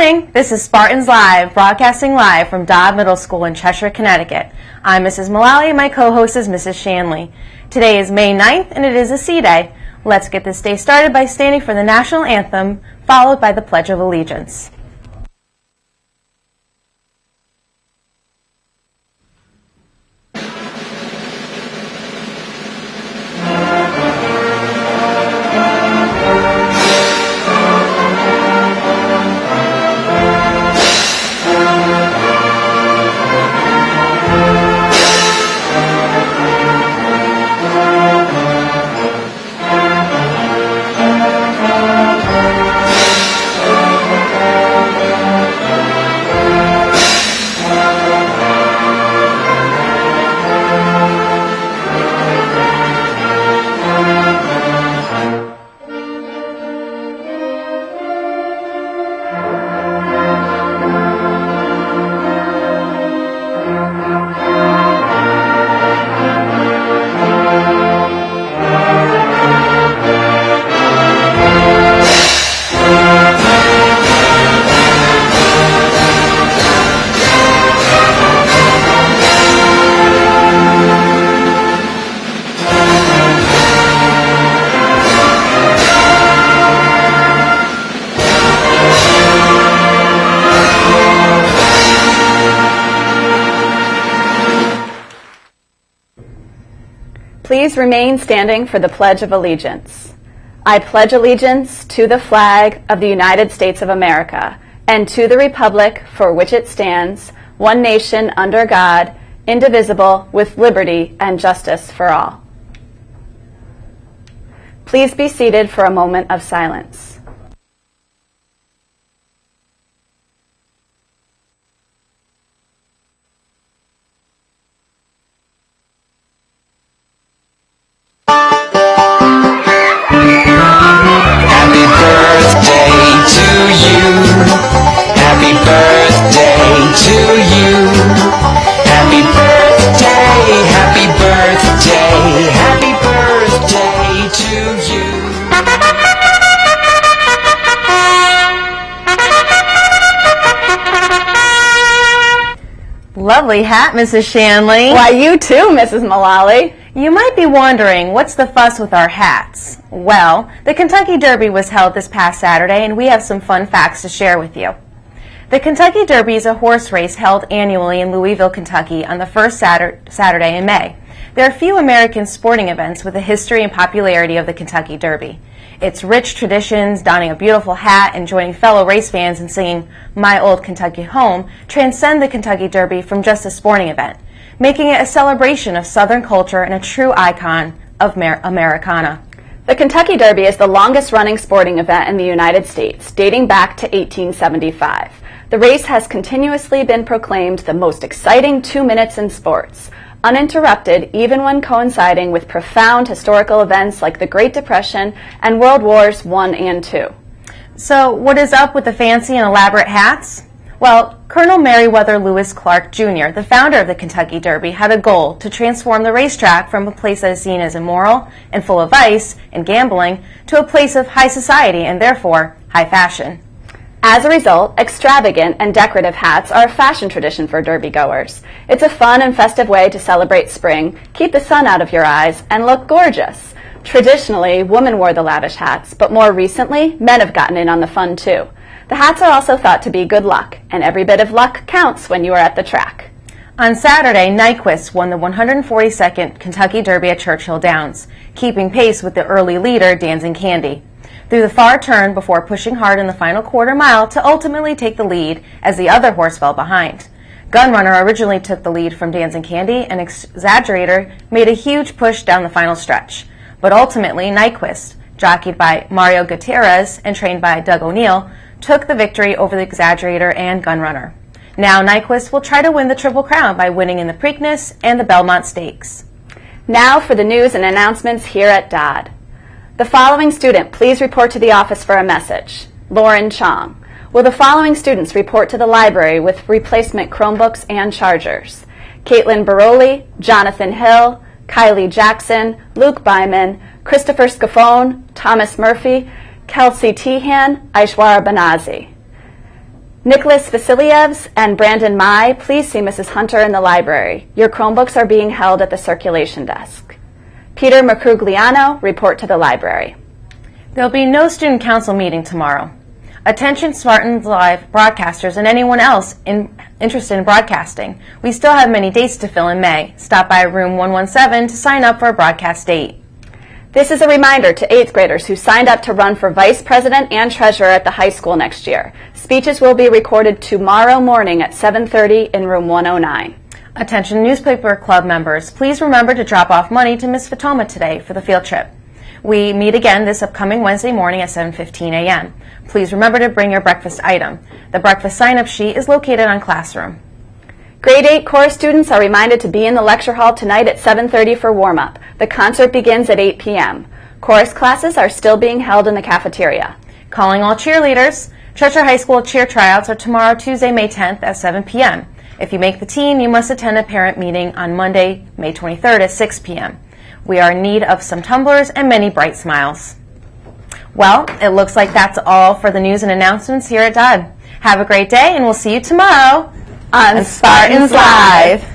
morning. This is Spartans Live, broadcasting live from Dodd Middle School in Cheshire, Connecticut. I'm Mrs. Mullally and my co-host is Mrs. Shanley. Today is May 9th and it is a C Day. Let's get this day started by standing for the national anthem, followed by the Pledge of Allegiance. Please remain standing for the Pledge of Allegiance. I pledge allegiance to the flag of the United States of America and to the republic for which it stands, one nation under God, indivisible, with liberty and justice for all. Please be seated for a moment of silence. Lovely hat, Mrs. Shanley. Why, you too, Mrs. Mullally. You might be wondering, what's the fuss with our hats? Well, the Kentucky Derby was held this past Saturday, and we have some fun facts to share with you. The Kentucky Derby is a horse race held annually in Louisville, Kentucky on the first Saturday in May. There are few American sporting events with the history and popularity of the Kentucky Derby. Its rich traditions, donning a beautiful hat, and joining fellow race fans in singing My Old Kentucky Home transcend the Kentucky Derby from just a sporting event, making it a celebration of Southern culture and a true icon of Americana. The Kentucky Derby is the longest-running sporting event in the United States, dating back to 1875. The race has continuously been proclaimed the most exciting 2 minutes in sports, uninterrupted even when coinciding with profound historical events like the Great Depression and World Wars I and II. So what is up with the fancy and elaborate hats? Well, Colonel Meriwether Lewis Clark Jr., the founder of the Kentucky Derby, had a goal to transform the racetrack from a place that is seen as immoral and full of vice and gambling to a place of high society and therefore high fashion. As a result, extravagant and decorative hats are a fashion tradition for derby goers. It's a fun and festive way to celebrate spring, keep the sun out of your eyes, and look gorgeous. Traditionally, women wore the lavish hats, but more recently, men have gotten in on the fun too. The hats are also thought to be good luck, and every bit of luck counts when you are at the track. On Saturday, Nyquist won the 142nd Kentucky Derby at Churchill Downs, keeping pace with the early leader, Dancing Candy, through the far turn before pushing hard in the final quarter mile to ultimately take the lead as the other horse fell behind. Gunrunner originally took the lead from Dancing Candy, and Exaggerator made a huge push down the final stretch. But ultimately, Nyquist, jockeyed by Mario Gutierrez and trained by Doug O'Neill, took the victory over the Exaggerator and Gunrunner. Now Nyquist will try to win the Triple Crown by winning in the Preakness and the Belmont Stakes. Now for the news and announcements here at Dodd. The following student please report to the office for a message. Lauren Chong. Will the following students report to the library with replacement Chromebooks and chargers? Caitlin Baroli, Jonathan Hill, Kylie Jackson, Luke Byman, Christopher Scafone, Thomas Murphy, Kelsey Tehan, Aishwara Banazi. Nicholas Vasilievs and Brandon Mai, please see Mrs. Hunter in the library. Your Chromebooks are being held at the circulation desk. Peter Mercugliano, report to the library. There'll be no student council meeting tomorrow. Attention Spartans Live broadcasters and anyone else interested in broadcasting. We still have many dates to fill in May. Stop by room 117 to sign up for a broadcast date. This is a reminder to 8th graders who signed up to run for vice president and treasurer at the high school next year. Speeches will be recorded tomorrow morning at 7:30 in room 109. Attention newspaper club members, please remember to drop off money to Miss Fatoma today for the field trip. We meet again this upcoming Wednesday morning at 7:15 a.m. Please remember to bring your breakfast item. The breakfast sign-up sheet is located on Classroom. Grade 8 chorus students are reminded to be in the lecture hall tonight at 7:30 for warm-up. The concert begins at 8 p.m. Chorus classes are still being held in the cafeteria. Calling all cheerleaders. Churchill High School cheer tryouts are tomorrow, Tuesday, May 10th at 7 p.m. If you make the team, you must attend a parent meeting on Monday, May 23rd at 6 p.m. We are in need of some tumblers and many bright smiles. Well, it looks like that's all for the news and announcements here at Dodd. Have a great day, and we'll see you tomorrow on Spartans Live.